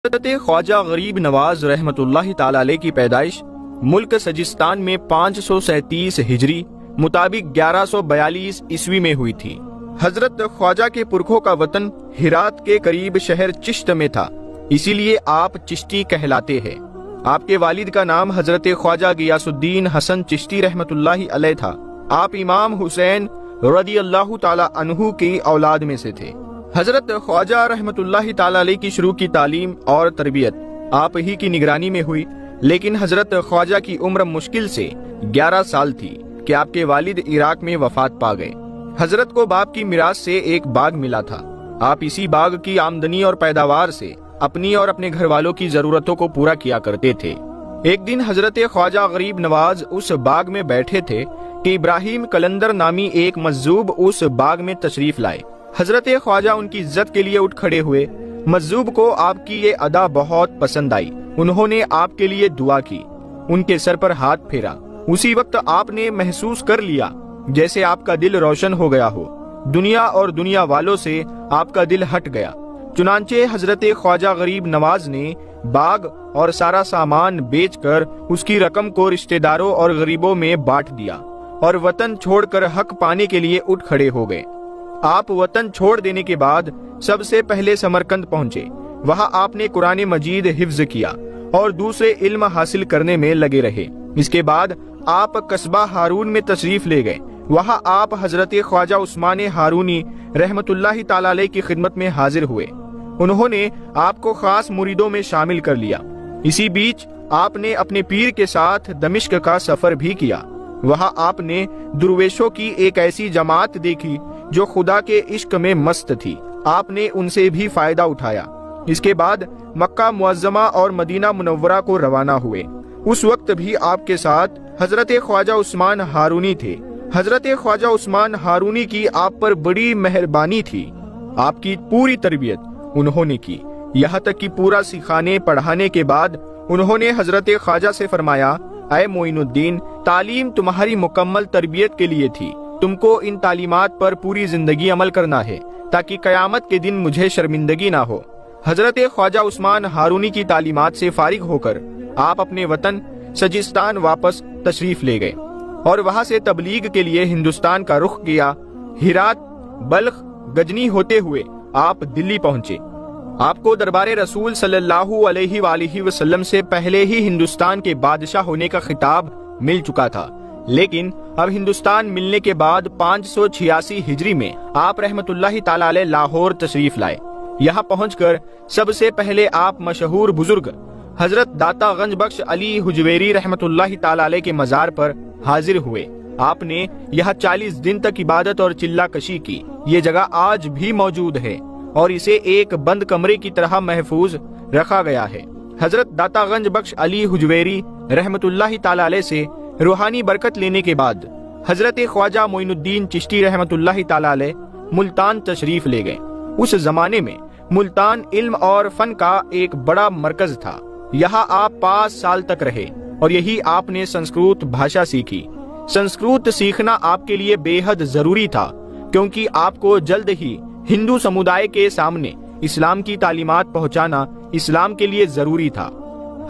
حضرت خواجہ غریب نواز رحمۃ اللہ تعالی علیہ کی پیدائش ملک سجستان میں 537 ہجری مطابق 1142 عیسوی میں ہوئی تھی۔ حضرت خواجہ کے پرکھوں کا وطن ہرات کے قریب شہر چشت میں تھا، اسی لیے آپ چشتی کہلاتے ہیں۔ آپ کے والد کا نام حضرت خواجہ غیاث الدین حسن چشتی رحمۃ اللہ علیہ تھا۔ آپ امام حسین رضی اللہ تعالی عنہ کی اولاد میں سے تھے۔ حضرت خواجہ رحمۃ اللہ تعالی علیہ کی شروع کی تعلیم اور تربیت آپ ہی کی نگرانی میں ہوئی، لیکن حضرت خواجہ کی عمر مشکل سے 11 سال تھی کہ آپ کے والد عراق میں وفات پا گئے۔ حضرت کو باپ کی میراث سے ایک باغ ملا تھا۔ آپ اسی باغ کی آمدنی اور پیداوار سے اپنی اور اپنے گھر والوں کی ضرورتوں کو پورا کیا کرتے تھے۔ ایک دن حضرت خواجہ غریب نواز اس باغ میں بیٹھے تھے کہ ابراہیم قلندر نامی ایک مجذوب اس باغ میں تشریف لائے۔ حضرت خواجہ ان کی عزت کے لیے اٹھ کھڑے ہوئے۔ مجذوب کو آپ کی یہ ادا بہت پسند آئی۔ انہوں نے آپ کے لیے دعا کی، ان کے سر پر ہاتھ پھیرا۔ اسی وقت آپ نے محسوس کر لیا جیسے آپ کا دل روشن ہو گیا ہو، دنیا اور دنیا والوں سے آپ کا دل ہٹ گیا۔ چنانچہ حضرت خواجہ غریب نواز نے باغ اور سارا سامان بیچ کر اس کی رقم کو رشتہ داروں اور غریبوں میں بانٹ دیا اور وطن چھوڑ کر حق پانے کے لیے اٹھ کھڑے ہو گئے۔ آپ وطن چھوڑ دینے کے بعد سب سے پہلے سمرقند پہنچے۔ وہاں آپ نے قرآن مجید حفظ کیا اور دوسرے علم حاصل کرنے میں لگے رہے۔ اس کے بعد آپ قصبہ ہارون میں تشریف لے گئے۔ وہاں آپ حضرت خواجہ عثمان ہارونی رحمت اللہ تعالی علیہ کی خدمت میں حاضر ہوئے۔ انہوں نے آپ کو خاص مریدوں میں شامل کر لیا۔ اسی بیچ آپ نے اپنے پیر کے ساتھ دمشق کا سفر بھی کیا۔ وہاں آپ نے درویشوں کی ایک ایسی جماعت دیکھی جو خدا کے عشق میں مست تھی۔ آپ نے ان سے بھی فائدہ اٹھایا۔ اس کے بعد مکہ معظمہ اور مدینہ منورہ کو روانہ ہوئے۔ اس وقت بھی آپ کے ساتھ حضرت خواجہ عثمان ہارونی تھے۔ حضرت خواجہ عثمان ہارونی کی آپ پر بڑی مہربانی تھی۔ آپ کی پوری تربیت انہوں نے کی، یہاں تک کہ پورا سکھانے پڑھانے کے بعد انہوں نے حضرت خواجہ سے فرمایا، اے معین الدین، تعلیم تمہاری مکمل تربیت کے لیے تھی، تم کو ان تعلیمات پر پوری زندگی عمل کرنا ہے تاکہ قیامت کے دن مجھے شرمندگی نہ ہو۔ حضرت خواجہ عثمان ہارونی کی تعلیمات سے فارغ ہو کر آپ اپنے وطن سجستان واپس تشریف لے گئے اور وہاں سے تبلیغ کے لیے ہندوستان کا رخ کیا۔ ہرات، بلخ، غزنی ہوتے ہوئے آپ دلی پہنچے۔ آپ کو دربار رسول صلی اللہ علیہ وآلہ وسلم سے پہلے ہی ہندوستان کے بادشاہ ہونے کا خطاب مل چکا تھا، لیکن اب ہندوستان ملنے کے بعد 586 ہجری میں آپ رحمت اللہ تعالی علیہ لاہور تشریف لائے۔ یہاں پہنچ کر سب سے پہلے آپ مشہور بزرگ حضرت داتا گنج بخش علی حجویری رحمت اللہ تعالی علیہ کے مزار پر حاضر ہوئے۔ آپ نے یہاں 40 دن تک عبادت اور چلہ کشی کی۔ یہ جگہ آج بھی موجود ہے اور اسے ایک بند کمرے کی طرح محفوظ رکھا گیا ہے۔ حضرت داتا گنج بخش علی حجویری رحمت اللہ تعالی علیہ سے روحانی برکت لینے کے بعد حضرت خواجہ معین الدین چشتی رحمت اللہ تعالی علیہ ملتان تشریف لے گئے۔ اس زمانے میں ملتان علم اور فن کا ایک بڑا مرکز تھا۔ یہاں آپ 5 سال تک رہے اور یہی آپ نے سنسکرت بھاشا سیکھی۔ سنسکرت سیکھنا آپ کے لیے بے حد ضروری تھا کیونکہ آپ کو جلد ہی ہندو سمودائے کے سامنے اسلام کی تعلیمات پہنچانا اسلام کے لیے ضروری تھا۔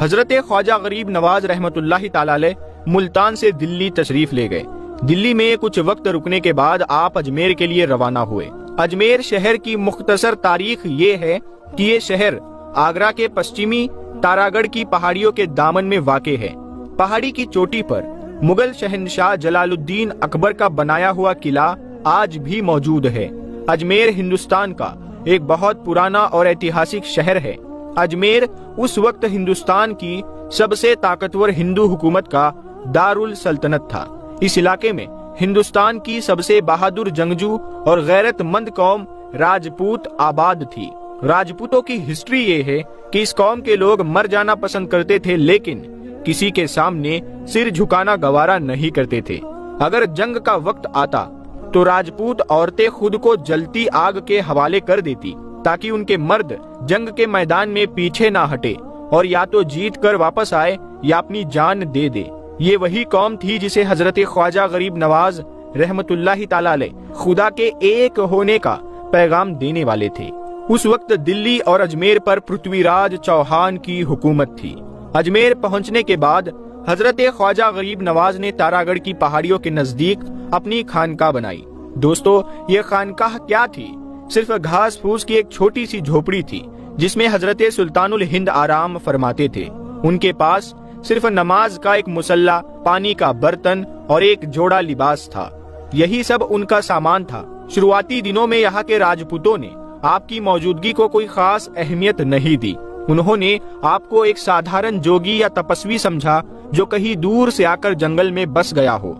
حضرت خواجہ غریب نواز رحمت اللہ تعالی علیہ ملتان سے دلی تشریف لے گئے۔ دلی میں کچھ وقت رکنے کے بعد آپ اجمیر کے لیے روانہ ہوئے۔ اجمیر شہر کی مختصر تاریخ یہ ہے کہ یہ شہر آگرہ کے پشچمی تاراگڑھ کی پہاڑیوں کے دامن میں واقع ہے۔ پہاڑی کی چوٹی پر مغل شہنشاہ جلال الدین اکبر کا بنایا ہوا قلعہ آج بھی موجود ہے۔ اجمیر ہندوستان کا ایک بہت پرانا اور ایتہاسک شہر ہے۔ اجمیر اس وقت ہندوستان کی سب سے طاقتور ہندو حکومت کا دارالسلطنت تھا۔ اس علاقے میں ہندوستان کی سب سے بہادر جنگجو اور غیرت مند قوم راجپوت آباد تھی۔ راجپوتوں کی ہسٹری یہ ہے کہ اس قوم کے لوگ مر جانا پسند کرتے تھے لیکن کسی کے سامنے سر جھکانا گوارا نہیں کرتے تھے۔ اگر جنگ کا وقت آتا تو راجپوت عورتیں خود کو جلتی آگ کے حوالے کر دیتی تاکہ ان کے مرد جنگ کے میدان میں پیچھے نہ ہٹے اور یا تو جیت کر واپس آئے یا اپنی جان دے دے۔ یہ وہی قوم تھی جسے حضرت خواجہ غریب نواز رحمت اللہ تعالی علیہ خدا کے ایک ہونے کا پیغام دینے والے تھے۔ اس وقت دلی اور اجمیر پر پرتھوی راج چوہان کی حکومت تھی۔ اجمیر پہنچنے کے بعد حضرت خواجہ غریب نواز نے تارا گڑھ کی پہاڑیوں کے نزدیک اپنی خانقاہ بنائی۔ دوستو، یہ خانقاہ کیا تھی؟ صرف گھاس پھوس کی ایک چھوٹی سی جھوپڑی تھی جس میں حضرت سلطان الہند آرام فرماتے تھے۔ ان کے پاس صرف نماز کا ایک مصلی، پانی کا برتن اور ایک جوڑا لباس تھا۔ یہی سب ان کا سامان تھا۔ شروعاتی دنوں میں یہاں کے راجپوتوں نے آپ کی موجودگی کو کوئی خاص اہمیت نہیں دی۔ انہوں نے آپ کو ایک سادھارن جوگی یا تپسوی سمجھا جو کہیں دور سے آ کر جنگل میں بس گیا ہو۔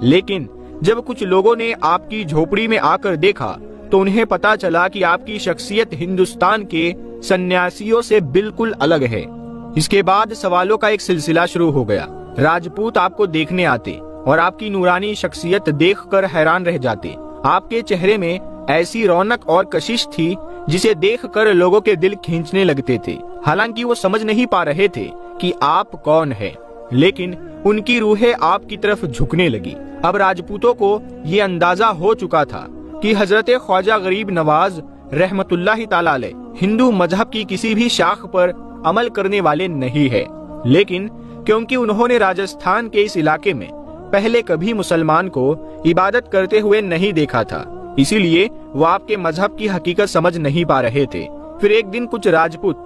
لیکن جب کچھ لوگوں نے آپ کی جھوپڑی میں آ کر دیکھا تو انہیں پتا چلا کہ آپ کی شخصیت ہندوستان کے سنیاسیوں سے بالکل الگ ہے۔ اس کے بعد سوالوں کا ایک سلسلہ شروع ہو گیا۔ راجپوت آپ کو دیکھنے آتے اور آپ کی نورانی شخصیت دیکھ کر حیران رہ جاتے۔ آپ کے چہرے میں ایسی رونق اور کشش تھی جسے دیکھ کر لوگوں کے دل کھینچنے لگتے تھے۔ حالانکہ وہ سمجھ نہیں پا رہے تھے کہ آپ کون ہیں، لیکن ان کی روحیں آپ کی طرف جھکنے لگی۔ اب راجپوتوں کو یہ اندازہ ہو چکا تھا کہ حضرت خواجہ غریب نواز رحمت اللہ تعالی علیہ ہندو مذہب کی کسی بھی شاخ پر عمل کرنے والے نہیں ہے، لیکن کیونکہ انہوں نے راجستھان کے اس علاقے میں پہلے کبھی مسلمان کو عبادت کرتے ہوئے نہیں دیکھا تھا، اسی لیے وہ آپ کے مذہب کی حقیقت سمجھ نہیں پا رہے تھے۔ پھر ایک دن کچھ راجپوت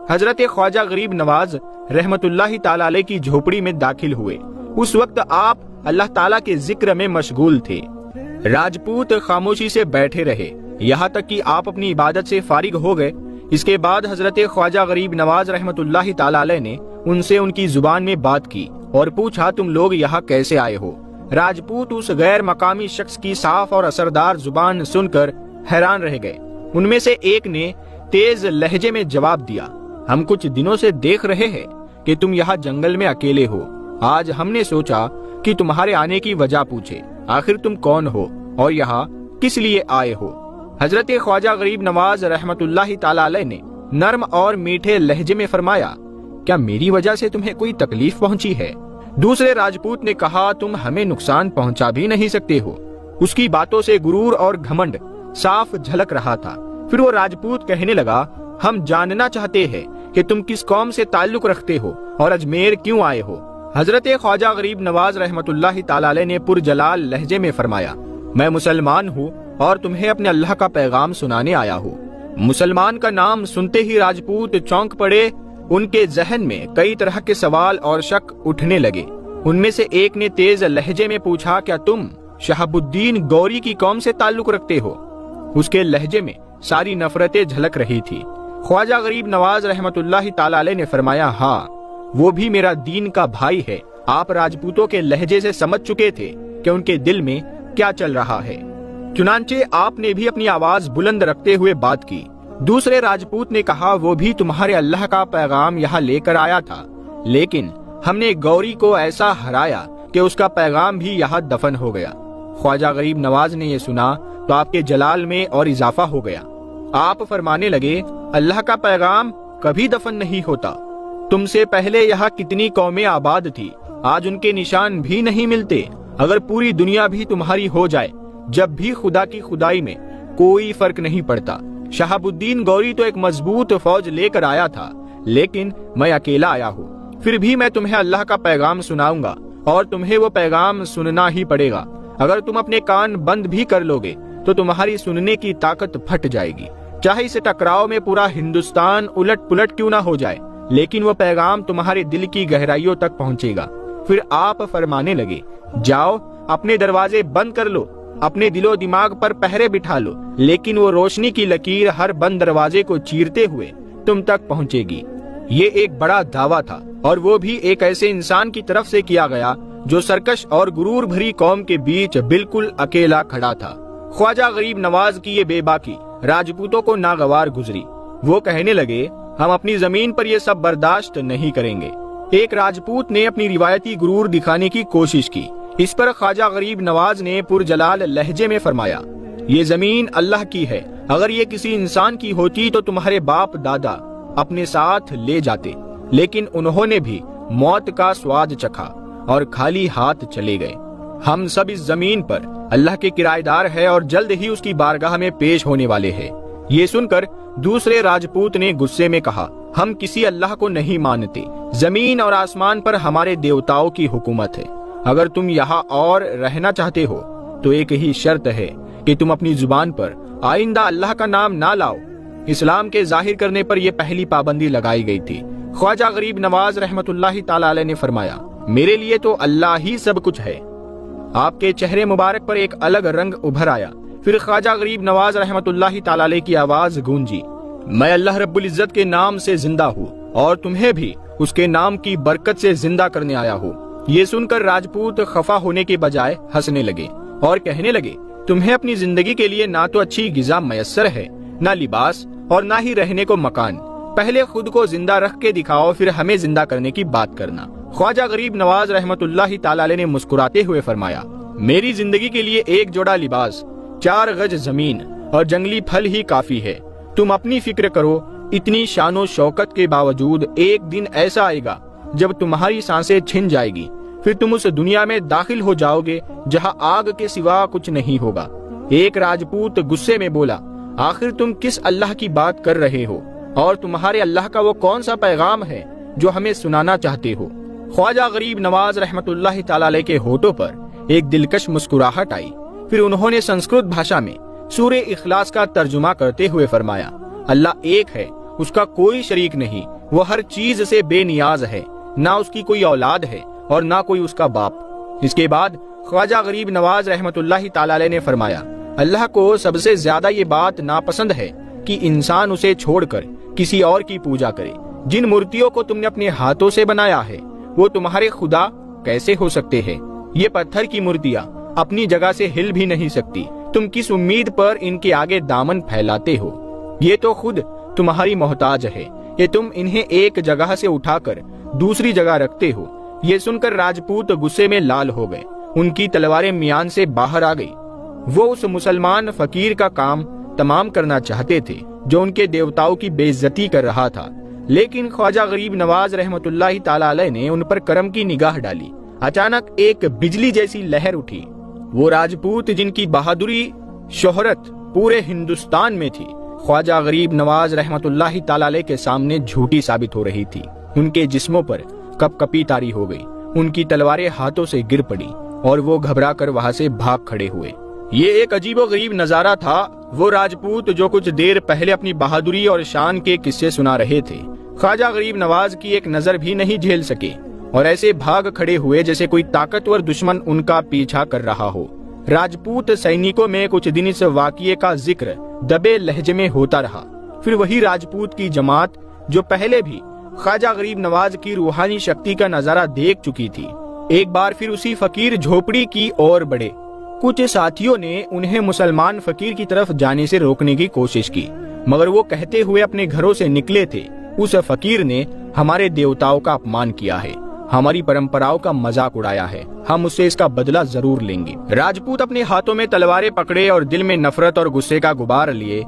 حضرت خواجہ غریب نواز رحمت اللہ تعالی علیہ کی جھوپڑی میں داخل ہوئے۔ اس وقت آپ اللہ تعالیٰ کے ذکر میں مشغول تھے۔ راجپوت خاموشی سے بیٹھے رہے یہاں تک کہ آپ اپنی عبادت سے فارغ ہو گئے۔ اس کے بعد حضرت خواجہ غریب نواز رحمت اللہ تعالی علیہ نے ان سے ان کی زبان میں بات کی اور پوچھا، تم لوگ یہاں کیسے آئے ہو؟ راجپوت اس غیر مقامی شخص کی صاف اور اثردار زبان سن کر حیران رہ گئے۔ ان میں سے ایک نے تیز لہجے میں جواب دیا، ہم کچھ دنوں سے دیکھ رہے ہیں کہ تم یہاں جنگل میں اکیلے ہو۔ آج ہم نے سوچا کہ تمہارے آنے کی وجہ پوچھے، آخر تم کون ہو اور یہاں کس لیے آئے ہو؟ حضرت خواجہ غریب نواز رحمت اللہ تعالی علیہ نے نرم اور میٹھے لہجے میں فرمایا، کیا میری وجہ سے تمہیں کوئی تکلیف پہنچی ہے؟ دوسرے راجپوت نے کہا، تم ہمیں نقصان پہنچا بھی نہیں سکتے ہو۔ اس کی باتوں سے غرور اور گھمنڈ صاف جھلک رہا تھا۔ پھر وہ راجپوت کہنے لگا، ہم جاننا چاہتے ہیں کہ تم کس قوم سے تعلق رکھتے ہو اور اجمیر کیوں آئے ہو؟ حضرت خواجہ غریب نواز رحمت اللہ تعالی علیہ نے پرجلال لہجے میں فرمایا، میں مسلمان ہوں اور تمہیں اپنے اللہ کا پیغام سنانے آیا ہوں۔ مسلمان کا نام سنتے ہی راجپوت چونک پڑے۔ ان کے ذہن میں کئی طرح کے سوال اور شک اٹھنے لگے۔ ان میں سے ایک نے تیز لہجے میں پوچھا، کیا تم شہاب الدین گوری کی قوم سے تعلق رکھتے ہو؟ اس کے لہجے میں ساری نفرتیں جھلک رہی تھی۔ خواجہ غریب نواز رحمت اللہ تعالی علیہ نے فرمایا، ہاں، وہ بھی میرا دین کا بھائی ہے۔ آپ راجپوتوں کے لہجے سے سمجھ چکے تھے کہ ان کے دل میں کیا چل رہا ہے، چنانچہ آپ نے بھی اپنی آواز بلند رکھتے ہوئے بات کی۔ دوسرے راجپوت نے کہا، وہ بھی تمہارے اللہ کا پیغام یہاں لے کر آیا تھا، لیکن ہم نے گوری کو ایسا ہرایا کہ اس کا پیغام بھی یہاں دفن ہو گیا۔ خواجہ غریب نواز نے یہ سنا تو آپ کے جلال میں اور اضافہ ہو گیا۔ آپ فرمانے لگے، اللہ کا پیغام کبھی دفن نہیں ہوتا۔ تم سے پہلے یہاں کتنی قومیں آباد تھی، آج ان کے نشان بھی نہیں ملتے۔ اگر پوری دنیا بھی تمہاری ہو جائے، جب بھی خدا کی خدائی میں کوئی فرق نہیں پڑتا۔ شہاب الدین گوری تو ایک مضبوط فوج لے کر آیا تھا، لیکن میں اکیلا آیا ہوں۔ پھر بھی میں تمہیں اللہ کا پیغام سناؤں گا اور تمہیں وہ پیغام سننا ہی پڑے گا۔ اگر تم اپنے کان بند بھی کر لو گے تو تمہاری سننے کی طاقت پھٹ جائے گی، چاہے اس ٹکراؤ میں پورا ہندوستان الٹ پلٹ کیوں نہ ہو جائے، لیکن وہ پیغام تمہارے دل کی گہرائیوں تک پہنچے گا۔ پھر آپ فرمانے لگے، جاؤ اپنے دروازے بند کر لو، اپنے دل و دماغ پر پہرے بٹھا لو، لیکن وہ روشنی کی لکیر ہر بند دروازے کو چیرتے ہوئے تم تک پہنچے گی۔ یہ ایک بڑا دعویٰ تھا، اور وہ بھی ایک ایسے انسان کی طرف سے کیا گیا جو سرکش اور غرور بھری قوم کے بیچ بالکل اکیلا کھڑا تھا۔ خواجہ غریب نواز کی یہ بے باکی راجپوتوں کو ناگوار گزری۔ وہ کہنے لگے، ہم اپنی زمین پر یہ سب برداشت نہیں کریں گے۔ ایک راجپوت نے اپنی روایتی غرور دکھانے کی کوشش کی۔ اس پر خواجہ غریب نواز نے پرجلال لہجے میں فرمایا، یہ زمین اللہ کی ہے، اگر یہ کسی انسان کی ہوتی تو تمہارے باپ دادا اپنے ساتھ لے جاتے، لیکن انہوں نے بھی موت کا سواد چکھا اور خالی ہاتھ چلے گئے۔ ہم سب اس زمین پر اللہ کے کرایہ دار ہیں اور جلد ہی اس کی بارگاہ میں پیش ہونے والے ہیں۔ یہ سن کر دوسرے راجپوت نے غصے میں کہا، ہم کسی اللہ کو نہیں مانتے، زمین اور آسمان پر ہمارے دیوتاؤں کی حکومت ہے، اگر تم یہاں اور رہنا چاہتے ہو تو ایک ہی شرط ہے کہ تم اپنی زبان پر آئندہ اللہ کا نام نہ لاؤ۔ اسلام کے ظاہر کرنے پر یہ پہلی پابندی لگائی گئی تھی۔ خواجہ غریب نواز رحمت اللہ تعالی علیہ نے فرمایا، میرے لیے تو اللہ ہی سب کچھ ہے۔ آپ کے چہرے مبارک پر ایک الگ رنگ ابھر آیا۔ پھر خواجہ غریب نواز رحمت اللہ تعالی علیہ کی آواز گونجی، میں اللہ رب العزت کے نام سے زندہ ہوں اور تمہیں بھی اس کے نام کی برکت سے زندہ کرنے آیا ہوں۔ یہ سن کر راجپوت خفا ہونے کے بجائے ہنسنے لگے اور کہنے لگے، تمہیں اپنی زندگی کے لیے نہ تو اچھی غذا میسر ہے، نہ لباس اور نہ ہی رہنے کو مکان۔ پہلے خود کو زندہ رکھ کے دکھاؤ، پھر ہمیں زندہ کرنے کی بات کرنا۔ خواجہ غریب نواز رحمت اللہ تعالی علیہ نے مسکراتے ہوئے فرمایا، میری زندگی کے لیے ایک جوڑا لباس، 4 گز زمین اور جنگلی پھل ہی کافی ہے۔ تم اپنی فکر کرو، اتنی شان و شوکت کے باوجود ایک دن ایسا آئے گا جب تمہاری سانسیں چھن جائے گی، پھر تم اس دنیا میں داخل ہو جاؤ گے جہاں آگ کے سوا کچھ نہیں ہوگا۔ ایک راجپوت غصے میں بولا، آخر تم کس اللہ کی بات کر رہے ہو اور تمہارے اللہ کا وہ کون سا پیغام ہے جو ہمیں سنانا چاہتے ہو؟ خواجہ غریب نواز رحمت اللہ تعالی علیہ کے ہونٹوں پر ایک دلکش مسکراہٹ آئی۔ پھر انہوں نے سنسکرت بھاشا میں سورہ اخلاص کا ترجمہ کرتے ہوئے فرمایا، اللہ ایک ہے، اس کا کوئی شریک نہیں، وہ ہر چیز سے بے نیاز ہے، نہ اس کی کوئی اولاد ہے اور نہ کوئی اس کا باپ۔ اس کے بعد خواجہ غریب نواز رحمت اللہ تعالی علیہ نے فرمایا، اللہ کو سب سے زیادہ یہ بات ناپسند ہے کہ انسان اسے چھوڑ کر کسی اور کی پوجا کرے۔ جن مورتیوں کو تم نے اپنے ہاتھوں سے بنایا ہے وہ تمہارے خدا کیسے ہو سکتے ہیں؟ یہ پتھر کی مورتیاں اپنی جگہ سے ہل بھی نہیں سکتی، تم کس امید پر ان کے آگے دامن پھیلاتے ہو؟ یہ تو خود تمہاری محتاج ہے کہ تم انہیں ایک جگہ سے اٹھا کر دوسری جگہ رکھتے ہو۔ یہ سن کر راجپوت غصے میں لال ہو گئے، ان کی تلواریں میان سے باہر آ گئی۔ وہ اس مسلمان فقیر کا کام تمام کرنا چاہتے تھے جو ان کے دیوتاؤں کی بے عزتی کر رہا تھا، لیکن خواجہ غریب نواز رحمت اللہ تعالی علیہ نے ان پر کرم کی نگاہ ڈالی۔ اچانک ایک بجلی جیسی لہر اٹھی۔ وہ راجپوت جن کی بہادری شہرت پورے ہندوستان میں تھی، خواجہ غریب نواز رحمت اللہ تعالی علیہ کے سامنے جھوٹی ثابت ہو رہی تھی۔ ان کے جسموں پر کپ کپی طاری ہو گئی، ان کی تلواریں ہاتھوں سے گر پڑی اور وہ گھبرا کر وہاں سے بھاگ کھڑے ہوئے۔ یہ ایک عجیب و غریب نظارہ تھا۔ وہ راجپوت جو کچھ دیر پہلے اپنی بہادری اور شان کے قصے سنا رہے تھے، خواجہ غریب نواز کی ایک نظر بھی نہیں جھیل سکے اور ایسے بھاگ کھڑے ہوئے جیسے کوئی طاقتور دشمن ان کا پیچھا کر رہا ہو۔ راجپوت سینیکوں میں کچھ دن اس واقعے کا ذکر دبے لہجے میں ہوتا رہا۔ پھر وہی راجپوت کی جماعت جو پہلے بھی خواجہ غریب نواز کی روحانی شکتی کا نظارہ دیکھ چکی تھی، ایک بار پھر اسی فقیر جھوپڑی کی اور بڑھے۔ کچھ ساتھیوں نے انہیں مسلمان فقیر کی طرف جانے سے روکنے کی کوشش کی، مگر وہ کہتے ہوئے اپنے گھروں سے نکلے تھے، اس فقیر نے ہمارے دیوتاؤں کا اپمان کیا ہے، ہماری پرمپراؤں کا مذاق اڑایا ہے، ہم اس سے اس کا بدلہ ضرور لیں گے۔ راجپوت اپنے ہاتھوں میں تلواریں پکڑے اور دل میں نفرت اور غصے کا غبار لیے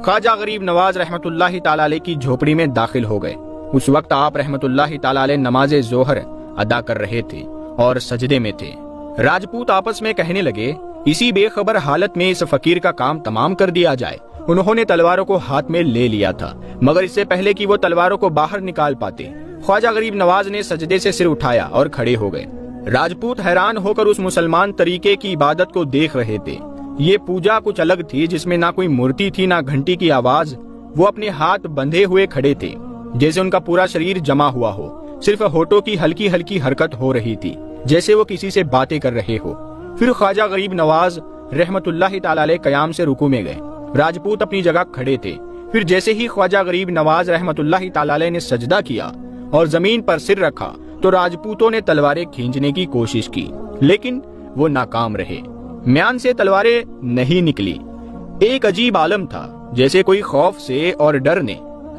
خواجہ غریب نواز رحمت اللہ تعالی علیہ کی جھوپڑی میں داخل ہو گئے۔ اس وقت آپ رحمت اللہ تعالی علیہ نماز ظہر ادا کر رہے تھے اور سجدے میں تھے۔ راجپوت آپس میں کہنے لگے، اسی بے خبر حالت میں اس فقیر کا کام تمام کر دیا جائے۔ انہوں نے تلواروں کو ہاتھ میں لے لیا تھا، مگر اس سے پہلے کہ وہ تلواروں کو باہر نکال پاتے، خواجہ غریب نواز نے سجدے سے سر اٹھایا اور کھڑے ہو گئے۔ راجپوت حیران ہو کر اس مسلمان طریقے کی عبادت کو دیکھ رہے تھے۔ یہ پوجا کچھ الگ تھی، جس میں نہ کوئی مورتی تھی نہ گھنٹی کی آواز۔ وہ اپنے ہاتھ بندھے ہوئے کھڑے تھے جیسے ان کا پورا شریر جمع ہوا ہو، صرف ہونٹوں کی ہلکی ہلکی حرکت ہو رہی تھی جیسے وہ کسی سے باتیں کر رہے ہو۔ پھر خواجہ غریب نواز رحمت اللہ تعالی علیہ قیام سے رکوع میں گئے۔ راجپوت اپنی جگہ کھڑے تھے۔ پھر جیسے ہی خواجہ غریب نواز رحمت اللہ تعالی علیہ نے سجدہ کیا اور زمین پر سر رکھا تو راجپوتوں نے تلواریں کھینچنے کی کوشش کی، لیکن وہ ناکام رہے۔ میان سے تلواریں نہیں نکلی۔ ایک عجیب عالم تھا، جیسے کوئی خوف سے اور ڈر نے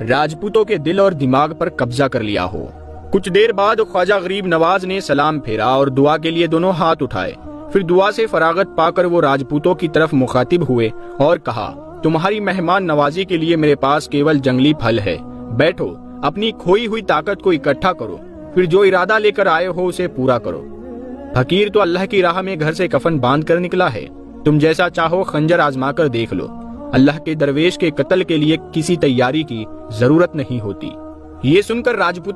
راجپوتوں کے دل اور دماغ پر قبضہ کر لیا ہو۔ کچھ دیر بعد خواجہ غریب نواز نے سلام پھیرا اور دعا کے لیے دونوں ہاتھ اٹھائے۔ پھر دعا سے فراغت پا کر وہ راجپوتوں کی طرف مخاطب ہوئے اور کہا، تمہاری مہمان نوازی کے لیے میرے پاس کیول جنگلی پھل ہے، بیٹھو، اپنی کھوئی ہوئی طاقت کو اکٹھا کرو، پھر جو ارادہ لے کر آئے ہو اسے پورا کرو۔ فقیر تو اللہ کی راہ میں گھر سے کفن باندھ کر نکلا ہے، تم جیسا چاہو خنجر آزما کر دیکھ لو، اللہ کے درویش کے قتل کے لیے کسی تیاری کی ضرورت نہیں ہوتی۔ یہ سن کر راجپوت